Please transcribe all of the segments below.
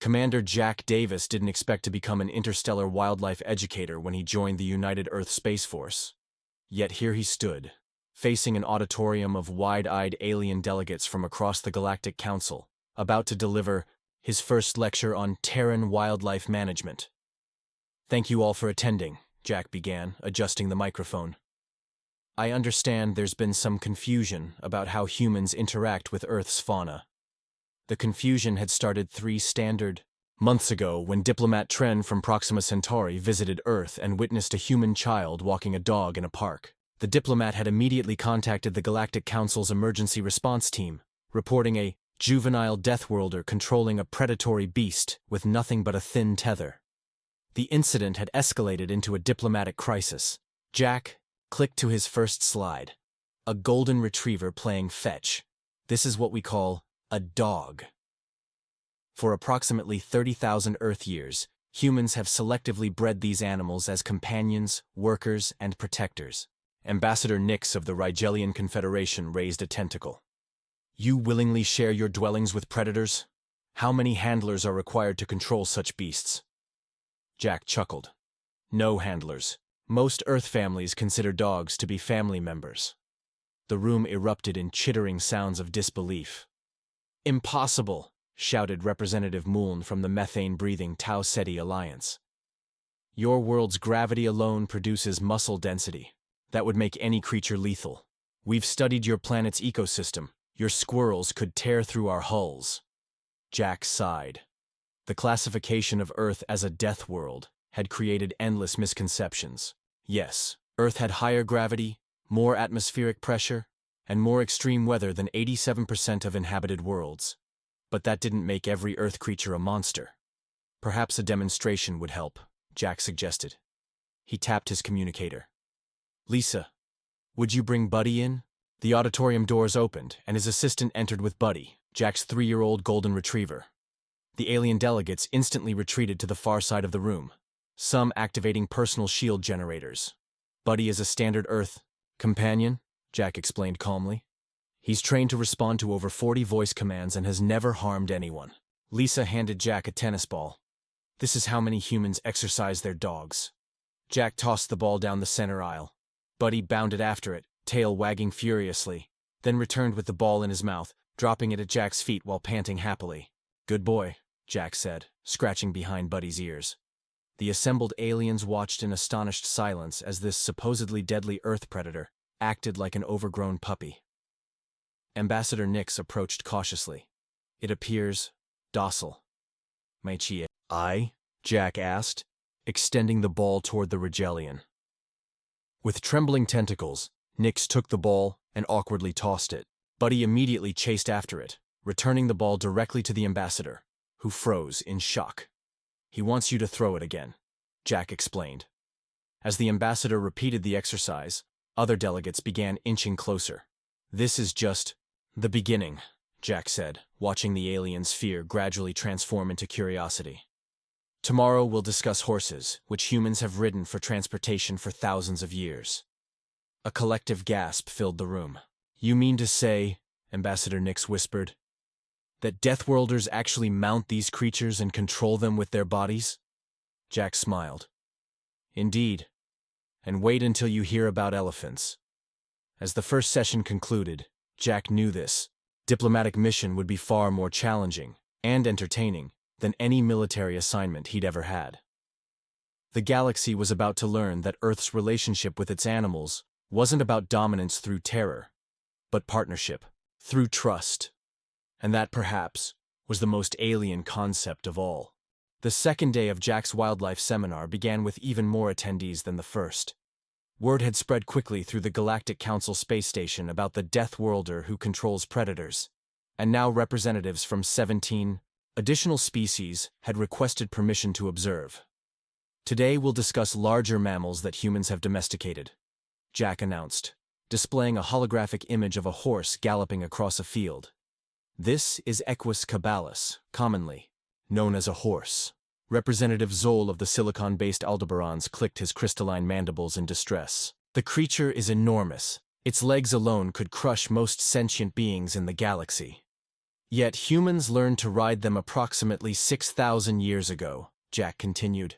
Commander Jack Davis didn't expect to become an interstellar wildlife educator when he joined the United Earth Space Force. Yet here he stood, facing an auditorium of wide-eyed alien delegates from across the Galactic Council, about to deliver his first lecture on Terran wildlife management. "Thank you all for attending," Jack began, adjusting the microphone. "I understand there's been some confusion about how humans interact with Earth's fauna. The confusion had started 3 standard months ago when diplomat Tren from Proxima Centauri visited Earth and witnessed a human child walking a dog in a park. The diplomat had immediately contacted the Galactic Council's emergency response team, reporting a juvenile deathworlder controlling a predatory beast with nothing but a thin tether. The incident had escalated into a diplomatic crisis. Jack clicked to his first slide. A golden retriever playing fetch. This is what we call a dog. For approximately 30,000 Earth years, humans have selectively bred these animals as companions, workers, and protectors. Ambassador Nix of the Rigelian Confederation raised a tentacle. "You willingly share your dwellings with predators? How many handlers are required to control such beasts?" Jack chuckled. "No handlers. Most Earth families consider dogs to be family members." The room erupted in chittering sounds of disbelief. "Impossible!" shouted Representative Mouln from the methane-breathing Tau Ceti Alliance. "Your world's gravity alone produces muscle density. That would make any creature lethal. We've studied your planet's ecosystem. Your squirrels could tear through our hulls." Jack sighed. The classification of Earth as a death world had created endless misconceptions. Yes, Earth had higher gravity, more atmospheric pressure, and more extreme weather than 87% of inhabited worlds. But that didn't make every Earth creature a monster. "Perhaps a demonstration would help," Jack suggested. He tapped his communicator. "Lisa, would you bring Buddy in?" The auditorium doors opened, and his assistant entered with Buddy, Jack's 3-year-old golden retriever. The alien delegates instantly retreated to the far side of the room, some activating personal shield generators. "Buddy is a standard Earth companion," Jack explained calmly. "He's trained to respond to over 40 voice commands and has never harmed anyone." Lisa handed Jack a tennis ball. "This is how many humans exercise their dogs." Jack tossed the ball down the center aisle. Buddy bounded after it, tail wagging furiously, then returned with the ball in his mouth, dropping it at Jack's feet while panting happily. "Good boy," Jack said, scratching behind Buddy's ears. The assembled aliens watched in astonished silence as this supposedly deadly Earth predator acted like an overgrown puppy. Ambassador Nix approached cautiously. "It appears docile." "Maichie." "I?" Jack asked, extending the ball toward the Rigelian. With trembling tentacles, Nix took the ball and awkwardly tossed it. Buddy immediately chased after it, returning the ball directly to the ambassador, who froze in shock. "He wants you to throw it again," Jack explained. As the ambassador repeated the exercise, other delegates began inching closer. "This is just the beginning," Jack said, watching the alien's fear gradually transform into curiosity. "Tomorrow we'll discuss horses, which humans have ridden for transportation for thousands of years." A collective gasp filled the room. "You mean to say," Ambassador Nix whispered, "that Deathworlders actually mount these creatures and control them with their bodies?" Jack smiled. "Indeed. And wait until you hear about elephants." As the first session concluded, Jack knew this diplomatic mission would be far more challenging and entertaining than any military assignment he'd ever had. The galaxy was about to learn that Earth's relationship with its animals wasn't about dominance through terror, but partnership through trust. And that, perhaps, was the most alien concept of all. The second day of Jack's wildlife seminar began with even more attendees than the first. Word had spread quickly through the Galactic Council space station about the Death Worlder who controls predators, and now representatives from 17 additional species had requested permission to observe. "Today we'll discuss larger mammals that humans have domesticated," Jack announced, displaying a holographic image of a horse galloping across a field. "This is Equus cabalis, commonly known as a horse." Representative Zoll of the silicon-based Aldebarans clicked his crystalline mandibles in distress. "The creature is enormous. Its legs alone could crush most sentient beings in the galaxy." Yet humans learned to ride them approximately 6,000 years ago, Jack continued.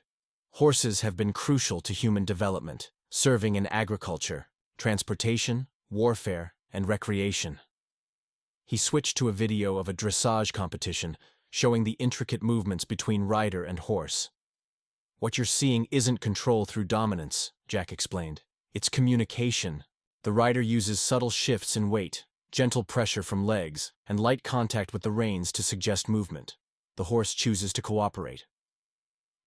Horses have been crucial to human development, serving in agriculture, transportation, warfare, and recreation. He switched to a video of a dressage competition, showing the intricate movements between rider and horse. What you're seeing isn't control through dominance, Jack explained. It's communication. The rider uses subtle shifts in weight, gentle pressure from legs, and light contact with the reins to suggest movement. The horse chooses to cooperate.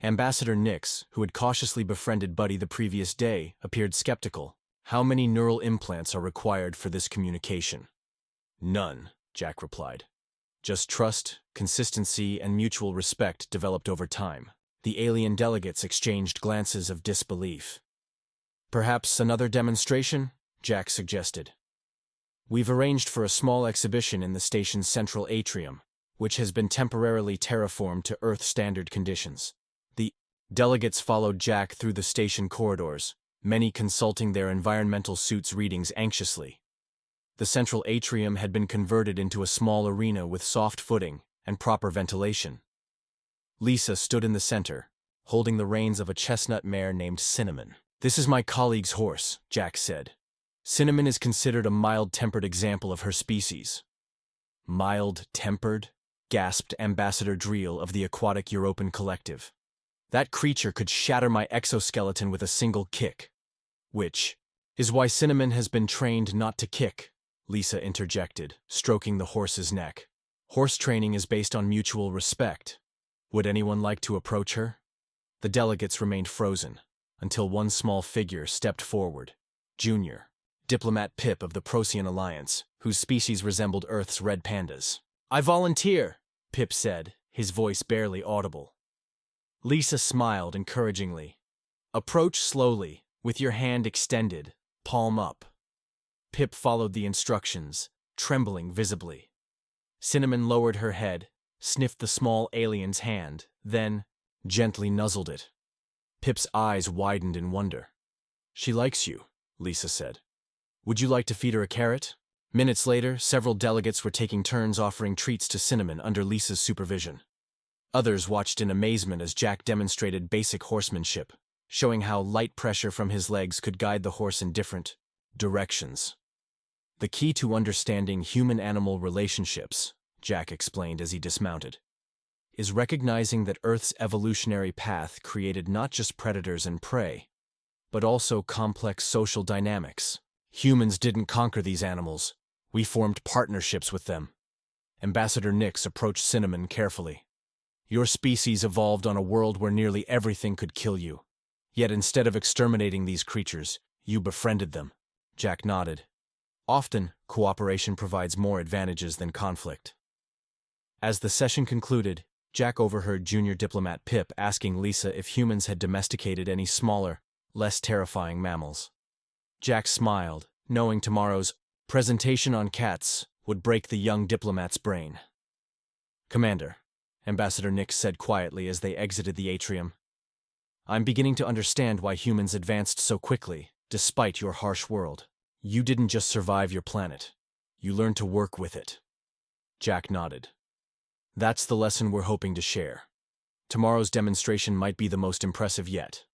Ambassador Nix, who had cautiously befriended Buddy the previous day, appeared skeptical. How many neural implants are required for this communication? None, Jack replied. Just trust, consistency, and mutual respect developed over time. The alien delegates exchanged glances of disbelief. Perhaps another demonstration? Jack suggested. We've arranged for a small exhibition in the station's central atrium, which has been temporarily terraformed to Earth standard conditions. The delegates followed Jack through the station corridors, many consulting their environmental suits' readings anxiously. The central atrium had been converted into a small arena with soft footing and proper ventilation. Lisa stood in the center, holding the reins of a chestnut mare named Cinnamon. "This is my colleague's horse," Jack said. Cinnamon is considered a mild-tempered example of her species. Mild-tempered? Gasped Ambassador Dreel of the Aquatic Europan Collective. That creature could shatter my exoskeleton with a single kick. Which is why Cinnamon has been trained not to kick, Lisa interjected, stroking the horse's neck. Horse training is based on mutual respect. Would anyone like to approach her? The delegates remained frozen, until one small figure stepped forward. Junior, Diplomat Pip of the Procyon Alliance, whose species resembled Earth's red pandas. "I volunteer," Pip said, his voice barely audible. Lisa smiled encouragingly. "Approach slowly, with your hand extended, palm up." Pip followed the instructions, trembling visibly. Cinnamon lowered her head, sniffed the small alien's hand, then gently nuzzled it. Pip's eyes widened in wonder. "She likes you," Lisa said. "Would you like to feed her a carrot?" Minutes later, several delegates were taking turns offering treats to Cinnamon under Lisa's supervision. Others watched in amazement as Jack demonstrated basic horsemanship, showing how light pressure from his legs could guide the horse in different directions. "The key to understanding human-animal relationships," Jack explained as he dismounted, "is recognizing that Earth's evolutionary path created not just predators and prey, but also complex social dynamics. Humans didn't conquer these animals. We formed partnerships with them." Ambassador Nix approached Cinnamon carefully. "Your species evolved on a world where nearly everything could kill you. Yet instead of exterminating these creatures, you befriended them." Jack nodded. Often, cooperation provides more advantages than conflict. As the session concluded, Jack overheard Junior Diplomat Pip asking Lisa if humans had domesticated any smaller, less terrifying mammals. Jack smiled, knowing tomorrow's presentation on cats would break the young diplomat's brain. "Commander," Ambassador Nix said quietly as they exited the atrium, "I'm beginning to understand why humans advanced so quickly, despite your harsh world. You didn't just survive your planet. You learned to work with it." Jack nodded. "That's the lesson we're hoping to share. Tomorrow's demonstration might be the most impressive yet."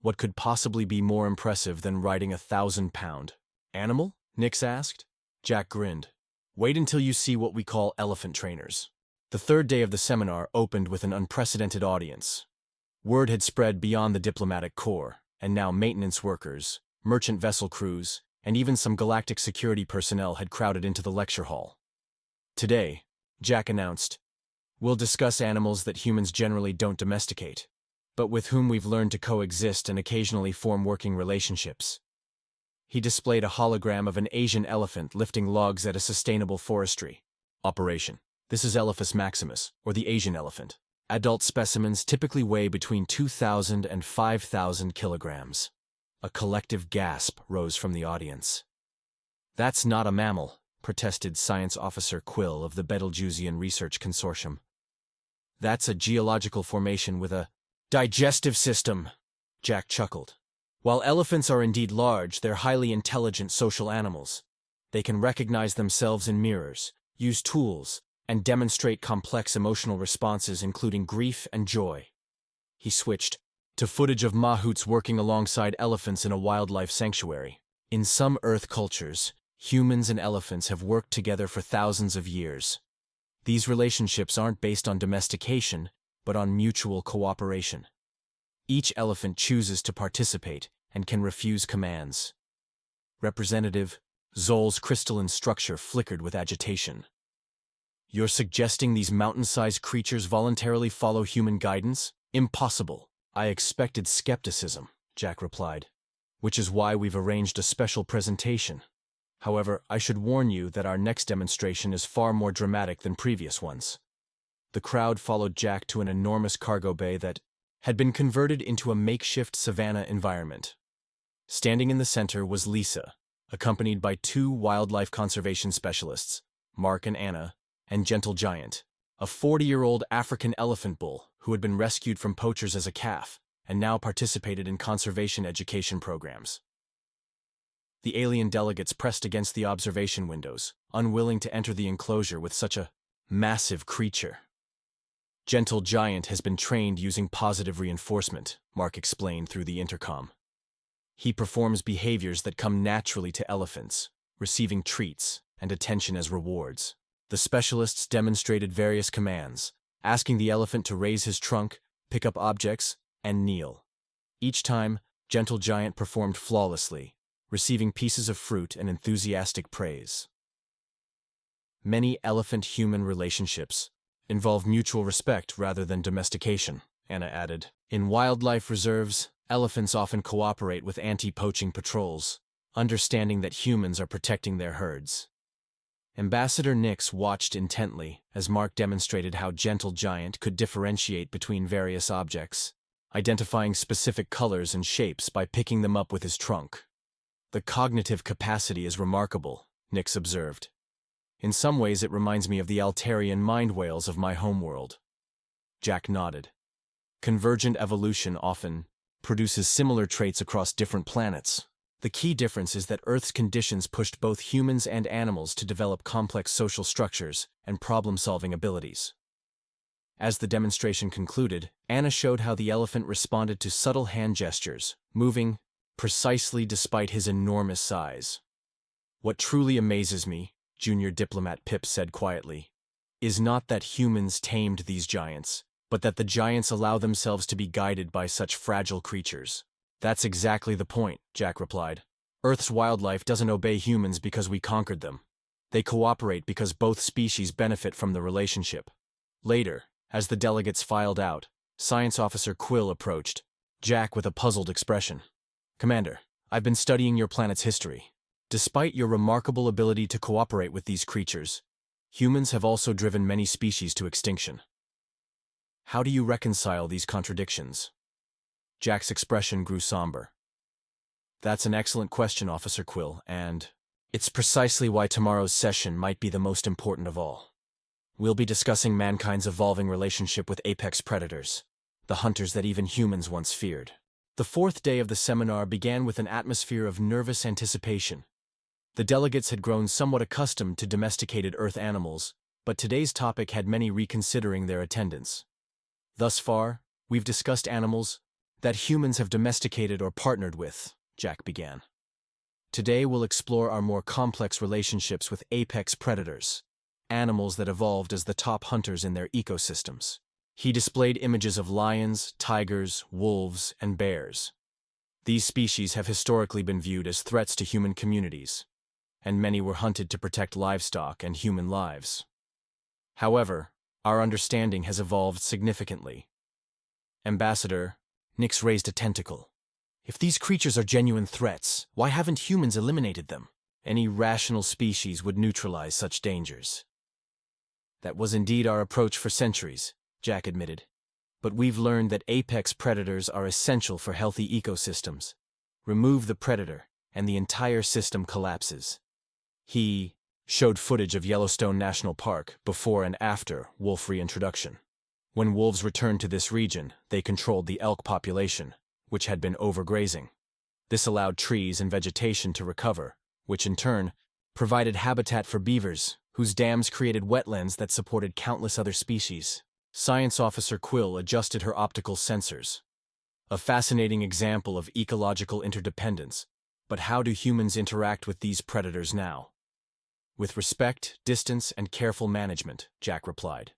"What could possibly be more impressive than riding a 1,000-pound animal?" Nix asked. Jack grinned. "Wait until you see what we call elephant trainers." The third day of the seminar opened with an unprecedented audience. Word had spread beyond the diplomatic corps, and now maintenance workers, merchant vessel crews, and even some galactic security personnel had crowded into the lecture hall. "Today," Jack announced, "we'll discuss animals that humans generally don't domesticate, but with whom we've learned to coexist and occasionally form working relationships." He displayed a hologram of an Asian elephant lifting logs at a sustainable forestry operation. This is Elephas maximus, or the Asian elephant. Adult specimens typically weigh between 2,000 and 5,000 kilograms. A collective gasp rose from the audience. "That's not a mammal," protested Science Officer Quill of the Betelgeusian Research Consortium. "That's a geological formation with a digestive system," Jack chuckled. "While elephants are indeed large, they're highly intelligent social animals. They can recognize themselves in mirrors, use tools, and demonstrate complex emotional responses including grief and joy. He switched to footage of mahouts working alongside elephants in a wildlife sanctuary. In some Earth cultures, humans and elephants have worked together for thousands of years. These relationships aren't based on domestication, but on mutual cooperation. Each elephant chooses to participate and can refuse commands. Representative Zol's crystalline structure flickered with agitation. You're suggesting these mountain-sized creatures voluntarily follow human guidance? Impossible. I expected skepticism, Jack replied, which is why we've arranged a special presentation. However, I should warn you that our next demonstration is far more dramatic than previous ones. The crowd followed Jack to an enormous cargo bay that had been converted into a makeshift savanna environment. Standing in the center was Lisa, accompanied by two wildlife conservation specialists, Mark and Anna, and Gentle Giant, a 40-year-old African elephant bull who had been rescued from poachers as a calf and now participated in conservation education programs. The alien delegates pressed against the observation windows, unwilling to enter the enclosure with such a massive creature. Gentle Giant has been trained using positive reinforcement, Mark explained through the intercom. He performs behaviors that come naturally to elephants, receiving treats and attention as rewards. The specialists demonstrated various commands, asking the elephant to raise his trunk, pick up objects, and kneel. Each time, Gentle Giant performed flawlessly, receiving pieces of fruit and enthusiastic praise. Many elephant-human relationships involve mutual respect rather than domestication, Anna added. In wildlife reserves, elephants often cooperate with anti-poaching patrols, understanding that humans are protecting their herds. Ambassador Nix watched intently as Mark demonstrated how Gentle Giant could differentiate between various objects, identifying specific colors and shapes by picking them up with his trunk. The cognitive capacity is remarkable, Nix observed. In some ways it reminds me of the Altarian mind whales of my homeworld. Jack nodded. Convergent evolution often produces similar traits across different planets. The key difference is that Earth's conditions pushed both humans and animals to develop complex social structures and problem-solving abilities. As the demonstration concluded, Anna showed how the elephant responded to subtle hand gestures, moving precisely despite his enormous size. What truly amazes me, Junior Diplomat Pip said quietly, is not that humans tamed these giants, but that the giants allow themselves to be guided by such fragile creatures. That's exactly the point, Jack replied. Earth's wildlife doesn't obey humans because we conquered them. They cooperate because both species benefit from the relationship. Later, as the delegates filed out, Science Officer Quill approached Jack with a puzzled expression. Commander, I've been studying your planet's history. Despite your remarkable ability to cooperate with these creatures, humans have also driven many species to extinction. How do you reconcile these contradictions? Jack's expression grew somber. That's an excellent question, Officer Quill, and it's precisely why tomorrow's session might be the most important of all. We'll be discussing mankind's evolving relationship with apex predators, the hunters that even humans once feared. The fourth day of the seminar began with an atmosphere of nervous anticipation. The delegates had grown somewhat accustomed to domesticated Earth animals, but today's topic had many reconsidering their attendance. Thus far, we've discussed animals that humans have domesticated or partnered with, Jack began. Today we'll explore our more complex relationships with apex predators, animals that evolved as the top hunters in their ecosystems. He displayed images of lions, tigers, wolves, and bears. These species have historically been viewed as threats to human communities, and many were hunted to protect livestock and human lives. However, our understanding has evolved significantly. Ambassador, Nix raised a tentacle. If these creatures are genuine threats, why haven't humans eliminated them? Any rational species would neutralize such dangers. That was indeed our approach for centuries, Jack admitted. But we've learned that apex predators are essential for healthy ecosystems. Remove the predator, and the entire system collapses. He showed footage of Yellowstone National Park before and after wolf reintroduction. When wolves returned to this region, they controlled the elk population, which had been overgrazing. This allowed trees and vegetation to recover, which in turn provided habitat for beavers, whose dams created wetlands that supported countless other species. Science Officer Quill adjusted her optical sensors. A fascinating example of ecological interdependence. But how do humans interact with these predators now? With respect, distance, and careful management, Jack replied.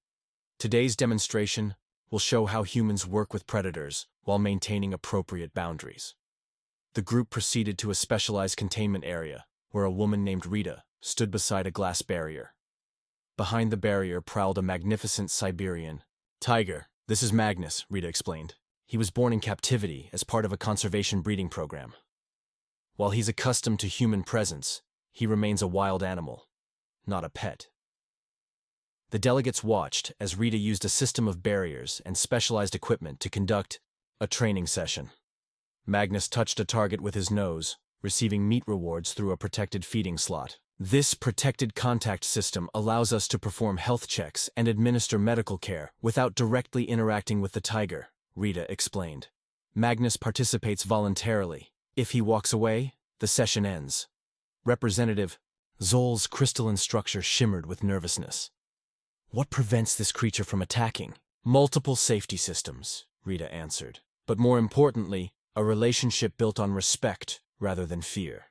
Today's demonstration will show how humans work with predators while maintaining appropriate boundaries. The group proceeded to a specialized containment area, where a woman named Rita stood beside a glass barrier. Behind the barrier prowled a magnificent Siberian tiger. This is Magnus, Rita explained. He was born in captivity as part of a conservation breeding program. While he's accustomed to human presence, he remains a wild animal, not a pet. The delegates watched as Rita used a system of barriers and specialized equipment to conduct a training session. Magnus touched a target with his nose, receiving meat rewards through a protected feeding slot. This protected contact system allows us to perform health checks and administer medical care without directly interacting with the tiger, Rita explained. Magnus participates voluntarily. If he walks away, the session ends. Representative Zol's crystalline structure shimmered with nervousness. What prevents this creature from attacking? Multiple safety systems, Rita answered. But more importantly, a relationship built on respect rather than fear.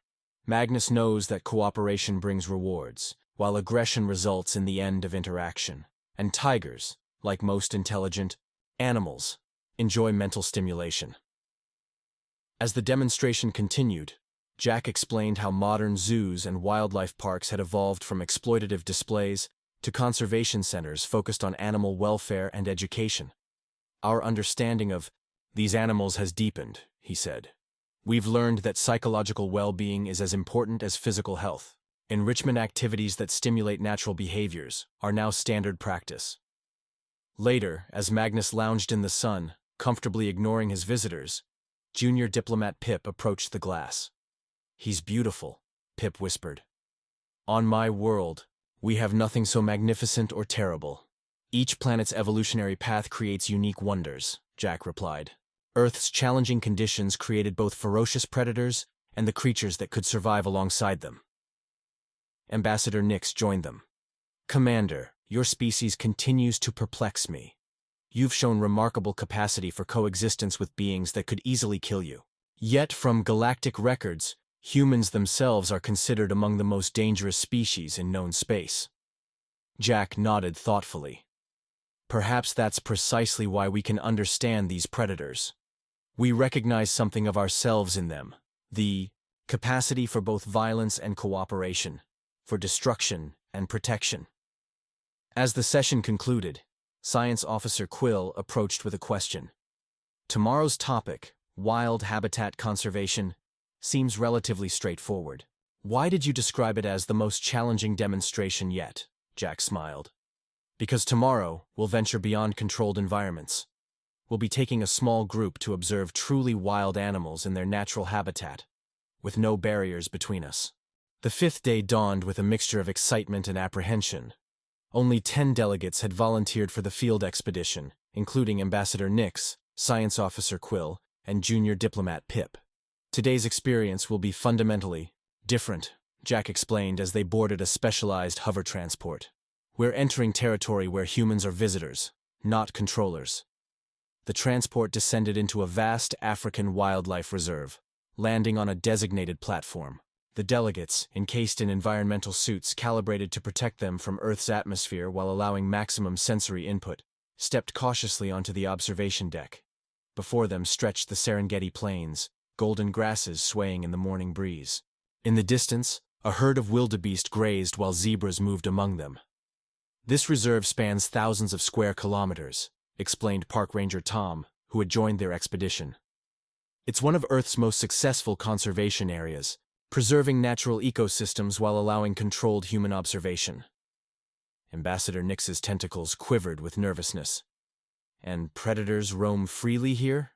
Magnus knows that cooperation brings rewards, while aggression results in the end of interaction. And tigers, like most intelligent animals, enjoy mental stimulation. As the demonstration continued, Jack explained how modern zoos and wildlife parks had evolved from exploitative displays to conservation centers focused on animal welfare and education. Our understanding of these animals has deepened, he said. We've learned that psychological well-being is as important as physical health. Enrichment activities that stimulate natural behaviors are now standard practice. Later, as Magnus lounged in the sun, comfortably ignoring his visitors, Junior Diplomat Pip approached the glass. He's beautiful, Pip whispered. On my world, we have nothing so magnificent or terrible. Each planet's evolutionary path creates unique wonders, Jack replied. Earth's challenging conditions created both ferocious predators and the creatures that could survive alongside them. Ambassador Nix joined them. Commander, your species continues to perplex me. You've shown remarkable capacity for coexistence with beings that could easily kill you. Yet, from galactic records, humans themselves are considered among the most dangerous species in known space. Jack nodded thoughtfully. Perhaps that's precisely why we can understand these predators. We recognize something of ourselves in them, the capacity for both violence and cooperation, for destruction and protection. As the session concluded, Science Officer Quill approached with a question. Tomorrow's topic, wild habitat conservation, seems relatively straightforward. Why did you describe it as the most challenging demonstration yet? Jack smiled. Because tomorrow we'll venture beyond controlled environments. We'll be taking a small group to observe truly wild animals in their natural habitat, with no barriers between us. The fifth day dawned with a mixture of excitement and apprehension. Only 10 delegates had volunteered for the field expedition, including Ambassador Nix, Science Officer Quill, and Junior Diplomat Pip. Today's experience will be fundamentally different, Jack explained as they boarded a specialized hover transport. We're entering territory where humans are visitors, not controllers. The transport descended into a vast African wildlife reserve, landing on a designated platform. The delegates, encased in environmental suits calibrated to protect them from Earth's atmosphere while allowing maximum sensory input, stepped cautiously onto the observation deck. Before them stretched the Serengeti Plains, golden grasses swaying in the morning breeze. In the distance, a herd of wildebeest grazed while zebras moved among them. This reserve spans thousands of square kilometers, explained Park Ranger Tom, who had joined their expedition. It's one of Earth's most successful conservation areas, preserving natural ecosystems while allowing controlled human observation. Ambassador Nix's tentacles quivered with nervousness. And predators roam freely here?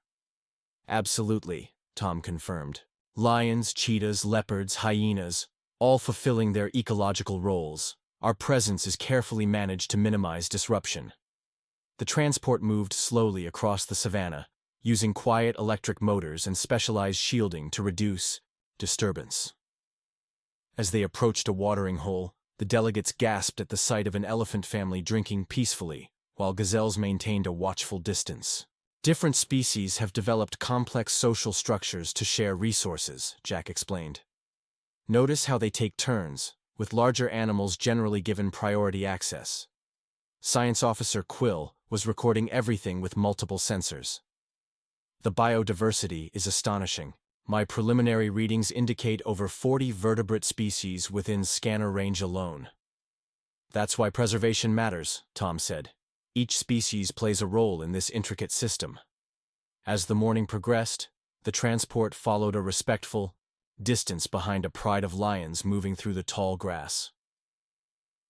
Absolutely, Tom confirmed. Lions, cheetahs, leopards, hyenas, all fulfilling their ecological roles. Our presence is carefully managed to minimize disruption. The transport moved slowly across the savanna, using quiet electric motors and specialized shielding to reduce disturbance. As they approached a watering hole, The delegates gasped at the sight of an elephant family drinking peacefully, while gazelles maintained a watchful distance. Different species have developed complex social structures to share resources, Jack explained. Notice how they take turns, with larger animals generally given priority access. Science Officer Quill was recording everything with multiple sensors. The biodiversity is astonishing. My preliminary readings indicate over 40 vertebrate species within scanner range alone. That's why preservation matters, Tom said. Each species plays a role in this intricate system. As the morning progressed, the transport followed a respectful distance behind a pride of lions moving through the tall grass.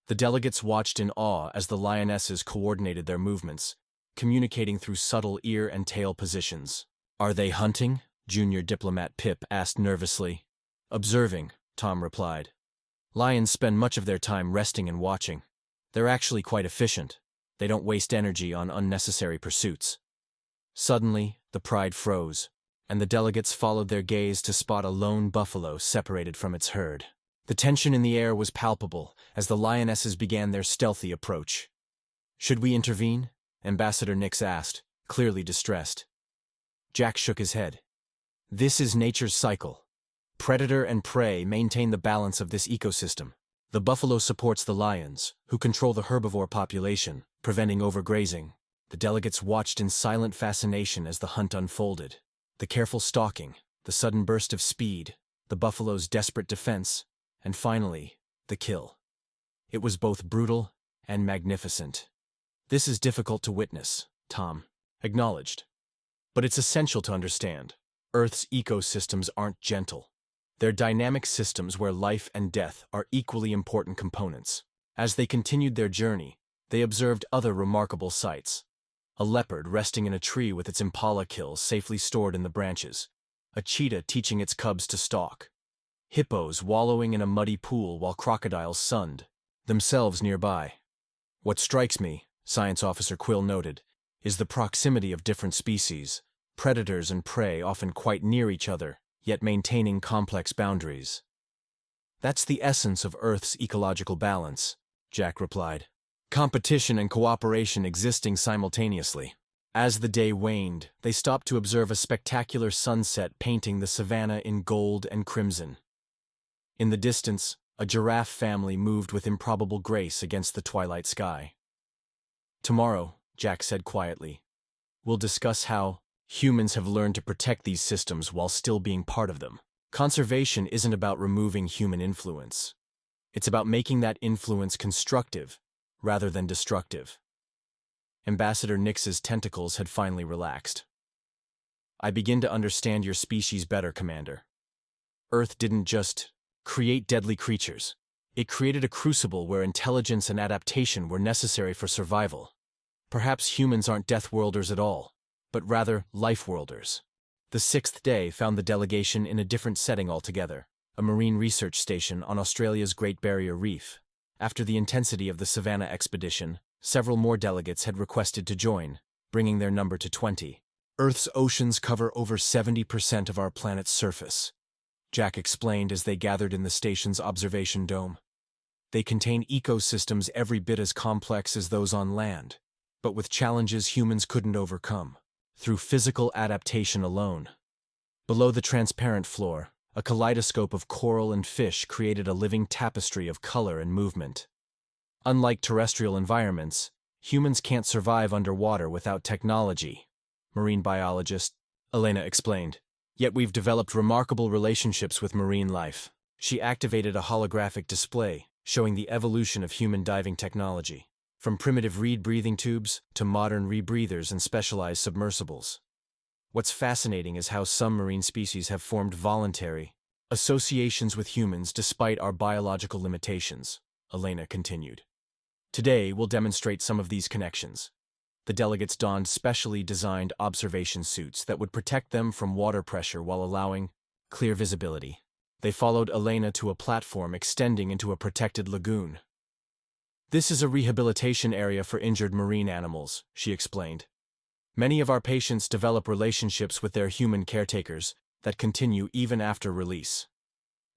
The delegates watched in awe as the lionesses coordinated their movements, communicating through subtle ear and tail positions. "Are they hunting?" Junior Diplomat Pip asked nervously. "Observing," Tom replied. "Lions spend much of their time resting and watching. They're actually quite efficient. They don't waste energy on unnecessary pursuits." Suddenly, the pride froze, and the delegates followed their gaze to spot a lone buffalo separated from its herd. The tension in the air was palpable as the lionesses began their stealthy approach. "Should we intervene?" Ambassador Nix asked, clearly distressed. Jack shook his head. "This is nature's cycle. Predator and prey maintain the balance of this ecosystem. The buffalo supports the lions, who control the herbivore population, preventing overgrazing." The delegates watched in silent fascination as the hunt unfolded. The careful stalking, the sudden burst of speed, the buffalo's desperate defense, and finally, the kill. It was both brutal and magnificent. "This is difficult to witness," Tom acknowledged. "But it's essential to understand. Earth's ecosystems aren't gentle. They're dynamic systems where life and death are equally important components." As they continued their journey, they observed other remarkable sights. A leopard resting in a tree with its impala kills safely stored in the branches, a cheetah teaching its cubs to stalk, hippos wallowing in a muddy pool while crocodiles sunned themselves nearby. "What strikes me," Science Officer Quill noted, "is the proximity of different species, predators and prey often quite near each other, yet maintaining complex boundaries." "That's the essence of Earth's ecological balance," Jack replied. "Competition and cooperation existing simultaneously." As the day waned, they stopped to observe a spectacular sunset painting the savanna in gold and crimson. In the distance, a giraffe family moved with improbable grace against the twilight sky. "Tomorrow," Jack said quietly, "we'll discuss how humans have learned to protect these systems while still being part of them. Conservation isn't about removing human influence. It's about making that influence constructive rather than destructive." Ambassador Nix's tentacles had finally relaxed. "I begin to understand your species better, Commander. Earth didn't just create deadly creatures. It created a crucible where intelligence and adaptation were necessary for survival. Perhaps humans aren't death-worlders at all, but rather life-worlders." The sixth day found the delegation in a different setting altogether, a marine research station on Australia's Great Barrier Reef. After the intensity of the Savannah expedition, several more delegates had requested to join, bringing their number to 20. "Earth's oceans cover over 70% of our planet's surface," Jack explained as they gathered in the station's observation dome. "They contain ecosystems every bit as complex as those on land, but with challenges humans couldn't overcome through physical adaptation alone." Below the transparent floor, a kaleidoscope of coral and fish created a living tapestry of color and movement. "Unlike terrestrial environments, humans can't survive underwater without technology," marine biologist Elena explained. "Yet we've developed remarkable relationships with marine life." She activated a holographic display, showing the evolution of human diving technology, from primitive reed breathing tubes to modern rebreathers and specialized submersibles. "What's fascinating is how some marine species have formed voluntary associations with humans despite our biological limitations," Elena continued. "Today, we'll demonstrate some of these connections." The delegates donned specially designed observation suits that would protect them from water pressure while allowing clear visibility. They followed Elena to a platform extending into a protected lagoon. "This is a rehabilitation area for injured marine animals," she explained. "Many of our patients develop relationships with their human caretakers that continue even after release.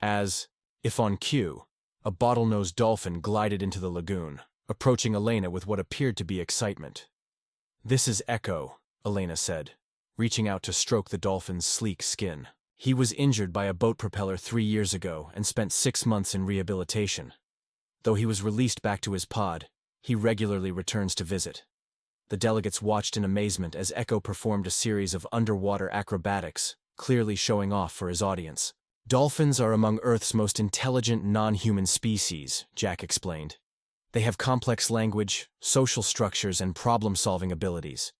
As, if on cue, A bottlenose dolphin glided into the lagoon, approaching Elena with what appeared to be excitement. "This is Echo," Elena said, reaching out to stroke the dolphin's sleek skin. "He was injured by a boat propeller 3 years ago and spent 6 months in rehabilitation. Though he was released back to his pod, he regularly returns to visit." The delegates watched in amazement as Echo performed a series of underwater acrobatics, clearly showing off for his audience. "Dolphins are among Earth's most intelligent non-human species," Jack explained. "They have complex language, social structures, and problem-solving abilities.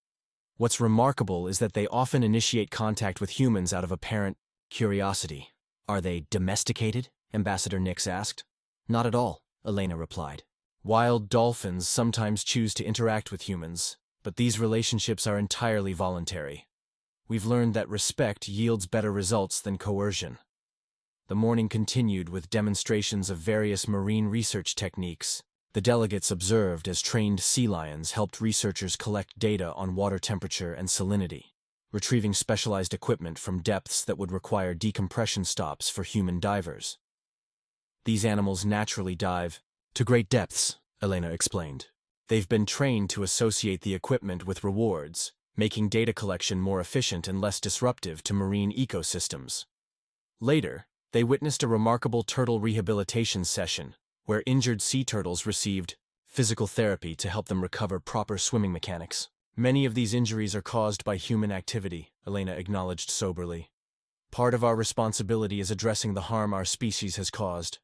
What's remarkable is that they often initiate contact with humans out of apparent curiosity." "Are they domesticated?" Ambassador Nix asked. "Not at all," Elena replied. "Wild dolphins sometimes choose to interact with humans, but these relationships are entirely voluntary. We've learned that respect yields better results than coercion." The morning continued with demonstrations of various marine research techniques. The delegates observed as trained sea lions helped researchers collect data on water temperature and salinity, retrieving specialized equipment from depths that would require decompression stops for human divers. "These animals naturally dive to great depths," Elena explained. "They've been trained to associate the equipment with rewards, making data collection more efficient and less disruptive to marine ecosystems." Later, they witnessed a remarkable turtle rehabilitation session, where injured sea turtles received physical therapy to help them recover proper swimming mechanics. "Many of these injuries are caused by human activity," Elena acknowledged soberly. "Part of our responsibility is addressing the harm our species has caused."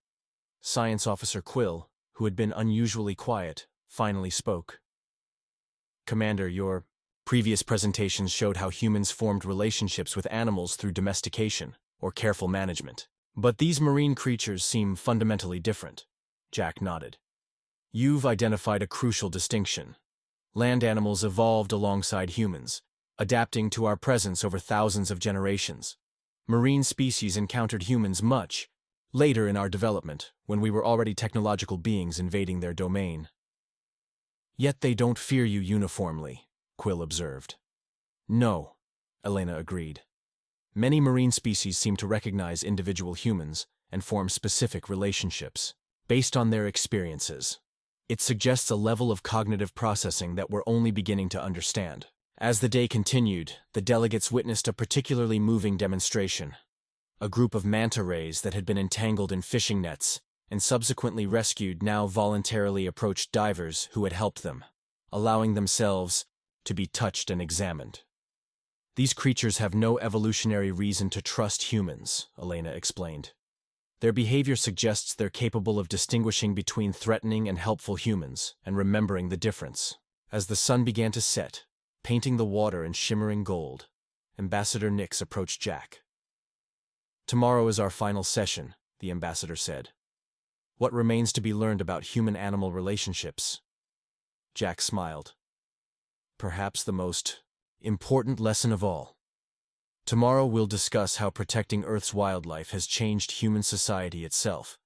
Science Officer Quill, who had been unusually quiet, finally spoke. "Commander, your previous presentations showed how humans formed relationships with animals through domestication or careful management. But these marine creatures seem fundamentally different." Jack nodded. "You've identified a crucial distinction. Land animals evolved alongside humans, adapting to our presence over thousands of generations. Marine species encountered humans much later in our development, when we were already technological beings invading their domain." "Yet they don't fear you uniformly," Quill observed. "No," Elena agreed. "Many marine species seem to recognize individual humans and form specific relationships based on their experiences. It suggests a level of cognitive processing that we're only beginning to understand." As the day continued, the delegates witnessed a particularly moving demonstration. A group of manta rays that had been entangled in fishing nets and subsequently rescued now voluntarily approached divers who had helped them, allowing themselves to be touched and examined. "These creatures have no evolutionary reason to trust humans," Elena explained. "Their behavior suggests they're capable of distinguishing between threatening and helpful humans and remembering the difference." As the sun began to set, painting the water in shimmering gold, Ambassador Nix approached Jack. "Tomorrow is our final session," the ambassador said. "What remains to be learned about human-animal relationships?" Jack smiled. "Perhaps the most important lesson of all. Tomorrow we'll discuss how protecting Earth's wildlife has changed human society itself,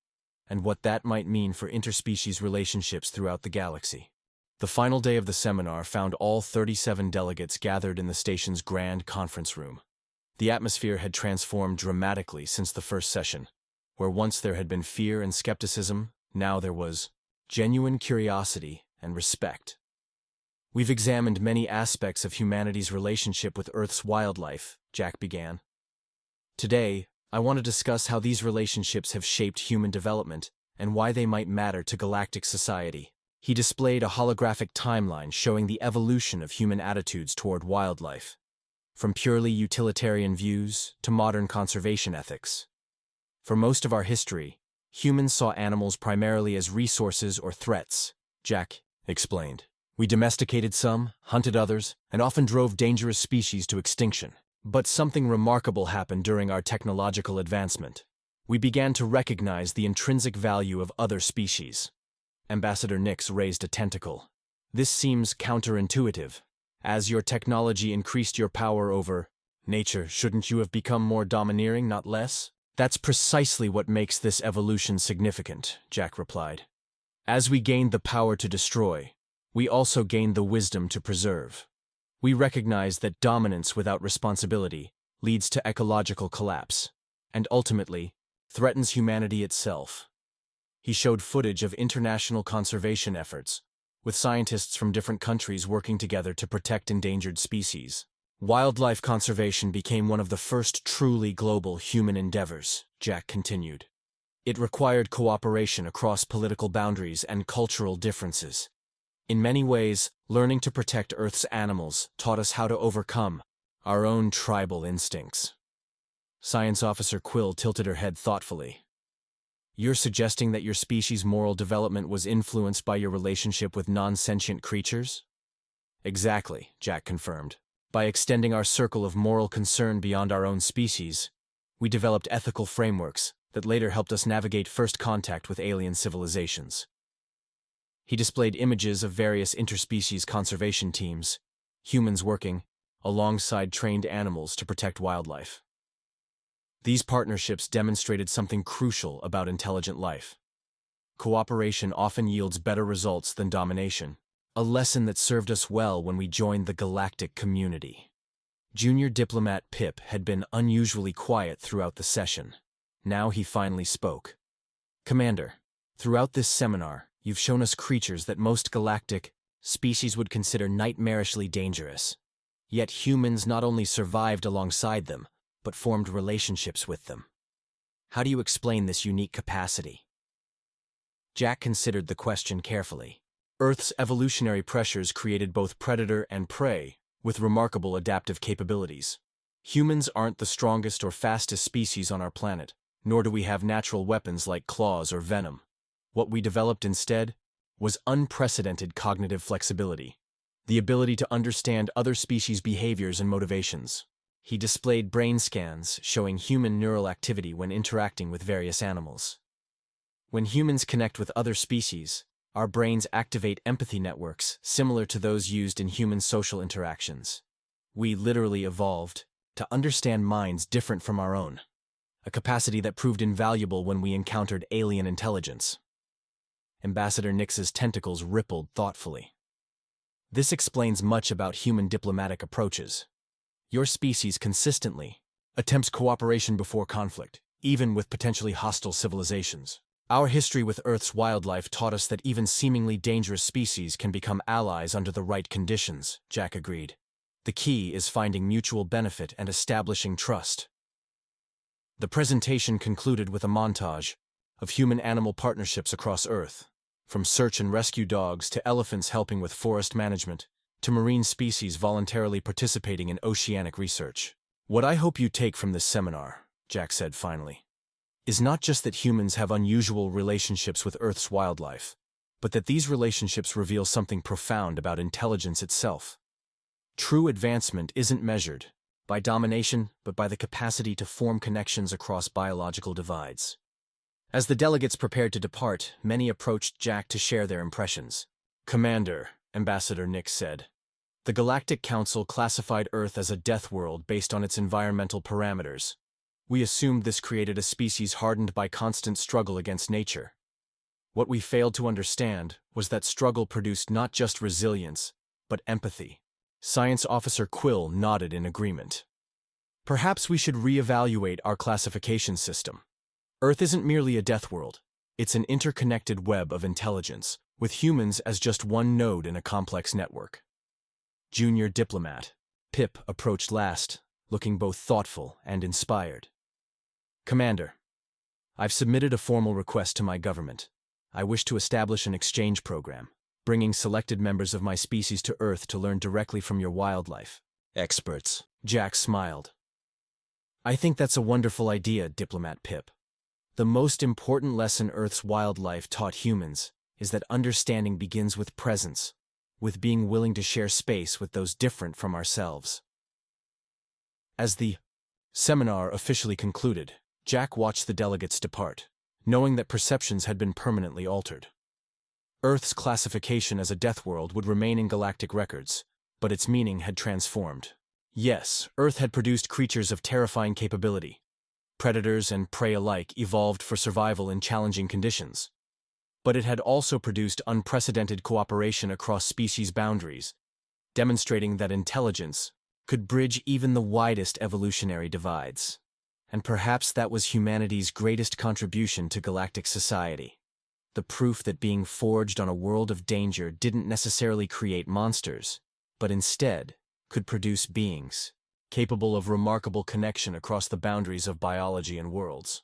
and what that might mean for interspecies relationships throughout the galaxy." The final day of the seminar found all 37 delegates gathered in the station's grand conference room. The atmosphere had transformed dramatically since the first session. Where once there had been fear and skepticism, now there was genuine curiosity and respect. "We've examined many aspects of humanity's relationship with Earth's wildlife," Jack began. "Today, I want to discuss how these relationships have shaped human development and why they might matter to galactic society." He displayed a holographic timeline showing the evolution of human attitudes toward wildlife, from purely utilitarian views to modern conservation ethics. "For most of our history, humans saw animals primarily as resources or threats," Jack explained. "We domesticated some, hunted others, and often drove dangerous species to extinction. But something remarkable happened during our technological advancement. We began to recognize the intrinsic value of other species." Ambassador Nix raised a tentacle. "This seems counterintuitive. As your technology increased your power over nature, shouldn't you have become more domineering, not less?" "That's precisely what makes this evolution significant," Jack replied. "As we gained the power to destroy, we also gained the wisdom to preserve. We recognize that dominance without responsibility leads to ecological collapse, and ultimately threatens humanity itself." He showed footage of international conservation efforts, with scientists from different countries working together to protect endangered species. Wildlife conservation became one of the first truly global human endeavors, Jack continued. It required cooperation across political boundaries and cultural differences. In many ways, learning to protect Earth's animals taught us how to overcome our own tribal instincts. Science Officer Quill tilted her head thoughtfully. You're suggesting that your species' moral development was influenced by your relationship with non-sentient creatures? Exactly, Jack confirmed. By extending our circle of moral concern beyond our own species, we developed ethical frameworks that later helped us navigate first contact with alien civilizations. He displayed images of various interspecies conservation teams, humans working alongside trained animals to protect wildlife. These partnerships demonstrated something crucial about intelligent life. Cooperation often yields better results than domination, a lesson that served us well when we joined the galactic community. Junior diplomat Pip had been unusually quiet throughout the session. Now he finally spoke. Commander, throughout this seminar, you've shown us creatures that most galactic species would consider nightmarishly dangerous. Yet humans not only survived alongside them, but formed relationships with them. How do you explain this unique capacity? Jack considered the question carefully. Earth's evolutionary pressures created both predator and prey, with remarkable adaptive capabilities. Humans aren't the strongest or fastest species on our planet, nor do we have natural weapons like claws or venom. What we developed instead was unprecedented cognitive flexibility, the ability to understand other species' behaviors and motivations. He displayed brain scans showing human neural activity when interacting with various animals. When humans connect with other species, our brains activate empathy networks similar to those used in human social interactions. We literally evolved to understand minds different from our own, a capacity that proved invaluable when we encountered alien intelligence. Ambassador Nix's tentacles rippled thoughtfully. This explains much about human diplomatic approaches. Your species consistently attempts cooperation before conflict, even with potentially hostile civilizations. Our history with Earth's wildlife taught us that even seemingly dangerous species can become allies under the right conditions, Jack agreed. The key is finding mutual benefit and establishing trust. The presentation concluded with a montage of human-animal partnerships across Earth, from search and rescue dogs to elephants helping with forest management, to marine species voluntarily participating in oceanic research. What I hope you take from this seminar, Jack said finally, is not just that humans have unusual relationships with Earth's wildlife, but that these relationships reveal something profound about intelligence itself. True advancement isn't measured by domination, but by the capacity to form connections across biological divides. As the delegates prepared to depart, many approached Jack to share their impressions. Commander, Ambassador Nix said, the Galactic Council classified Earth as a death world based on its environmental parameters. We assumed this created a species hardened by constant struggle against nature. What we failed to understand was that struggle produced not just resilience, but empathy. Science Officer Quill nodded in agreement. Perhaps we should reevaluate our classification system. Earth isn't merely a death world. It's an interconnected web of intelligence, with humans as just one node in a complex network. Junior diplomat Pip approached last, looking both thoughtful and inspired. Commander, I've submitted a formal request to my government. I wish to establish an exchange program, bringing selected members of my species to Earth to learn directly from your wildlife experts. Jack smiled. I think that's a wonderful idea, Diplomat Pip. The most important lesson Earth's wildlife taught humans is that understanding begins with presence, with being willing to share space with those different from ourselves. As the seminar officially concluded, Jack watched the delegates depart, knowing that perceptions had been permanently altered. Earth's classification as a death world would remain in galactic records, but its meaning had transformed. Yes, Earth had produced creatures of terrifying capability. Predators and prey alike evolved for survival in challenging conditions. But it had also produced unprecedented cooperation across species boundaries, demonstrating that intelligence could bridge even the widest evolutionary divides. And perhaps that was humanity's greatest contribution to galactic society. the proof that being forged on a world of danger didn't necessarily create monsters, but instead could produce beings capable of remarkable connection across the boundaries of biology and worlds.